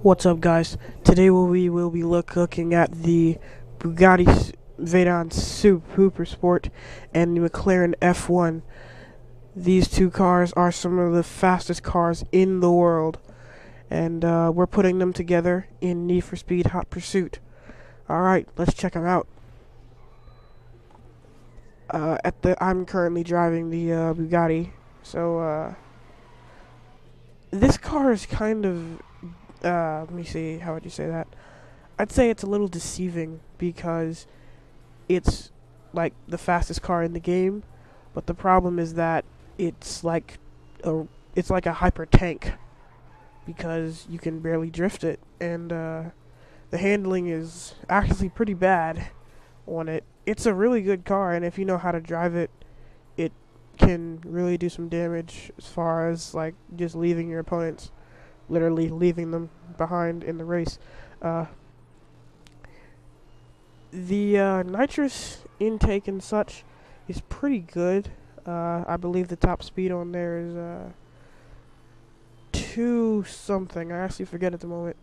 What's up, guys? Today we will be looking at the Bugatti Veyron Super Sport and the McLaren F1. These two cars are some of the fastest cars in the world, and we're putting them together in Need for Speed Hot Pursuit. Alright, let's check them out. I'm currently driving the Bugatti, so this car is kind of let me see, how would you say that? I'd say it's a little deceiving because it's like the fastest car in the game, but the problem is that it's like a hyper tank because you can barely drift it, and the handling is actually pretty bad on it. It's a really good car, and if you know how to drive it, it can really do some damage as far as like just leaving your opponents, literally leaving them behind in the race. The nitrous intake and such is pretty good. I believe the top speed on there is 2 something. I actually forget at the moment.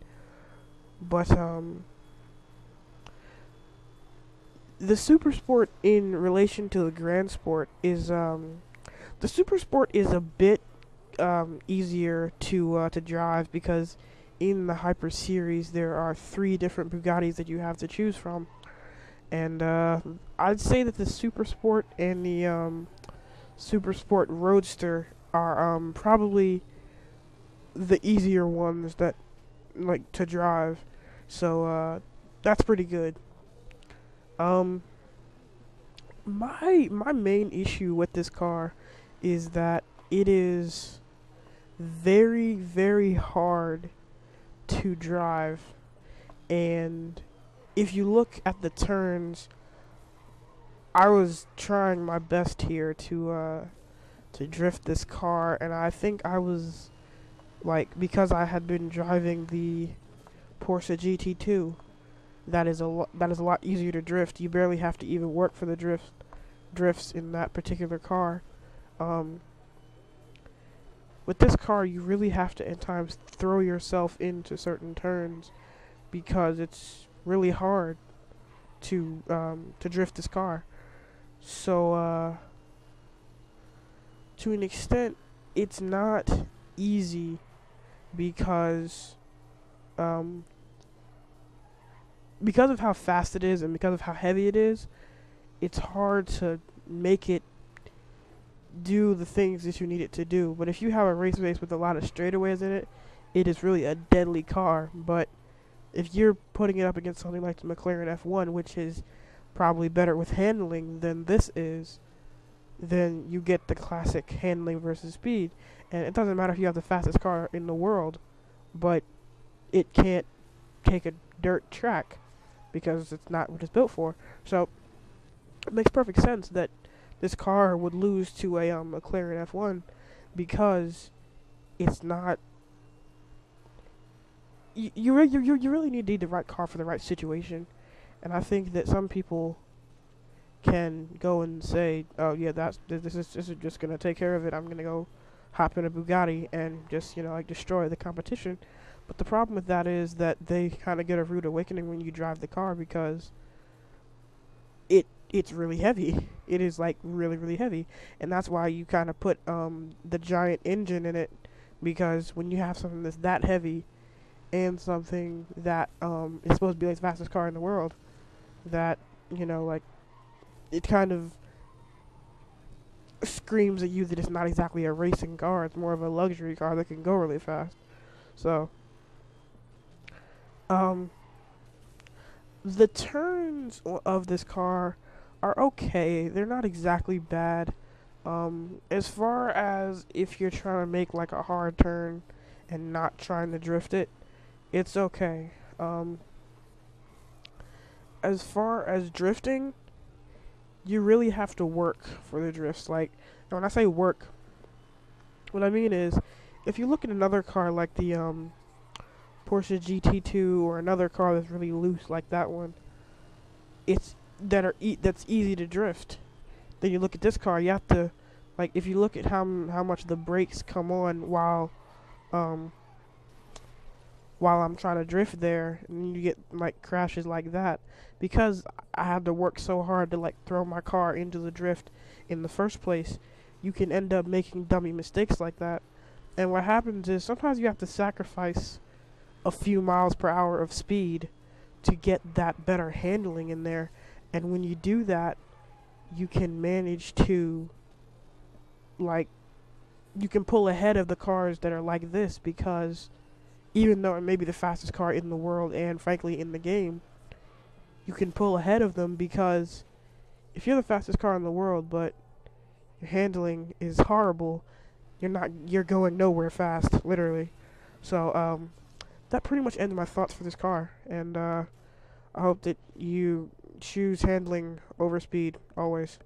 But the Super Sport in relation to the Grand Sport is the Super Sport is a bit easier to drive because in the Hyper series there are 3 different Bugattis that you have to choose from, and I'd say that the Super Sport and the Super Sport Roadster are probably the easier ones that like to drive, so that's pretty good. My main issue with this car is that it is very, very hard to drive, and if you look at the turns, I was trying my best here to drift this car, and I think I was like, because I had been driving the Porsche GT2, that is a lot easier to drift. You barely have to even work for the drifts in that particular car. With this car, you really have to at times throw yourself into certain turns because it's really hard to drift this car. So to an extent, it's not easy because of how fast it is and because of how heavy it is. It's hard to make it do the things that you need it to do. But if you have a race base with a lot of straightaways in it, it is really a deadly car. But if you're putting it up against something like the McLaren F1, which is probably better with handling than this is, then you get the classic handling versus speed. And it doesn't matter if you have the fastest car in the world, but it can't take a dirt track because it's not what it's built for. So it makes perfect sense that this car would lose to a McLaren F1 because it's not. You really need the right car for the right situation, and I think that some people can go and say, "Oh yeah, this is just gonna take care of it. I'm gonna go hop in a Bugatti and just like destroy the competition." But the problem with that is that they kind of get a rude awakening when you drive the car because it's really heavy. It is like really, really heavy, and that's why you kind of put the giant engine in it, because when you have something that's that heavy and something that is supposed to be like the fastest car in the world, that like it kind of screams at you that it's not exactly a racing car. It's more of a luxury car that can go really fast. So the turns of this car are okay. They're not exactly bad. As far as if you're trying to make like a hard turn and not trying to drift it, it's okay. As far as drifting, you really have to work for the drifts. Like, when I say work, what I mean is, if you look at another car like the Porsche GT2 or another car that's really loose like that one, that's easy to drift. Then you look at this car, you have to, like, if you look at how much the brakes come on while while I'm trying to drift there, and you get like crashes like that because I had to work so hard to like throw my car into the drift in the first place. You can end up making dummy mistakes like that. And what happens is sometimes you have to sacrifice a few miles per hour of speed to get that better handling in there. And when you do that, you can manage to, like, you can pull ahead of the cars that are like this, because even though it may be the fastest car in the world and frankly in the game, you can pull ahead of them because if you're the fastest car in the world but your handling is horrible, you're going nowhere fast, literally. So that pretty much ends my thoughts for this car, and I hope that you choose handling over speed always.